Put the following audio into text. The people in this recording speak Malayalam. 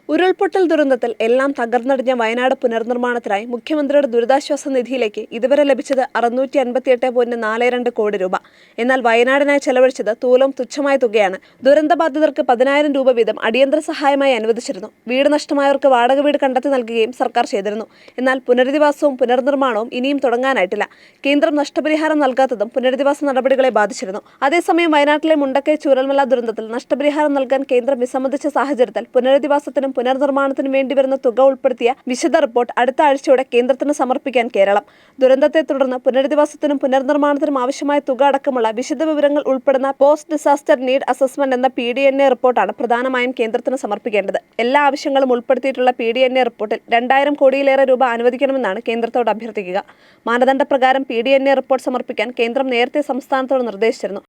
ഉരുൾപൊട്ടൽ ദുരന്തത്തിൽ എല്ലാം തകർന്നടിഞ്ഞ വയനാട് പുനർനിർമ്മാണത്തിനായി മുഖ്യമന്ത്രിയുടെ ദുരിതാശ്വാസ നിധിയിലേക്ക് ഇതുവരെ ലഭിച്ചത് 658.42 കോടി രൂപ. എന്നാൽ വയനാടിനായി ചെലവഴിച്ചത് തുച്ഛമായ തുകയാണ്. ദുരന്തബാധിതർക്ക് 10,000 രൂപ വീതം അടിയന്തര സഹായമായി അനുവദിച്ചിരുന്നു. വീട് നഷ്ടമായവർക്ക് വാടക വീട് കണ്ടെത്തി നൽകുകയും സർക്കാർ ചെയ്തിരുന്നു. എന്നാൽ പുനരധിവാസവും പുനർനിർമ്മാണവും ഇനിയും തുടങ്ങാനായിട്ടില്ല. കേന്ദ്രം നഷ്ടപരിഹാരം നൽകാത്തതും പുനരധിവാസ നടപടികളെ ബാധിച്ചിരുന്നു. അതേസമയം വയനാട്ടിലെ മുണ്ടക്കൈ ചൂരൽമല ദുരന്തത്തിൽ നഷ്ടപരിഹാരം നൽകാൻ കേന്ദ്രം വിസമ്മതിച്ച സാഹചര്യത്തിൽ പുനരധിവാസത്തിനും പുനർനിർമ്മാണത്തിനും വേണ്ടിവരുന്ന തുക ഉൾപ്പെടുത്തിയ വിശദ റിപ്പോർട്ട് അടുത്ത ആഴ്ചയോടെ കേന്ദ്രത്തിന് സമർപ്പിക്കാൻ കേരളം. ദുരന്തത്തെ തുടർന്ന് പുനരധിവാസത്തിനും പുനർനിർമ്മാണത്തിനും ആവശ്യമായ തുക അടക്കമുള്ള വിശദ വിവരങ്ങൾ ഉൾപ്പെടുന്ന പോസ്റ്റ് ഡിസാസ്റ്റർ നീഡ് അസസ്മെന്റ് എന്ന PDNA റിപ്പോർട്ടാണ് പ്രധാനമായും കേന്ദ്രത്തിന് സമർപ്പിക്കേണ്ടത്. എല്ലാ ആവശ്യങ്ങളും ഉൾപ്പെടുത്തിയിട്ടുള്ള PDNA റിപ്പോർട്ടിൽ 2000 കോടിയിലേറെ രൂപ അനുവദിക്കണമെന്നാണ് കേന്ദ്രത്തോട് അഭ്യർത്ഥിക്കുക. മാനദണ്ഡപ്രകാരം PDNA റിപ്പോർട്ട് സമർപ്പിക്കാൻ കേന്ദ്രം നേരത്തെ സംസ്ഥാനത്തോട് നിർദ്ദേശിച്ചിരുന്നു.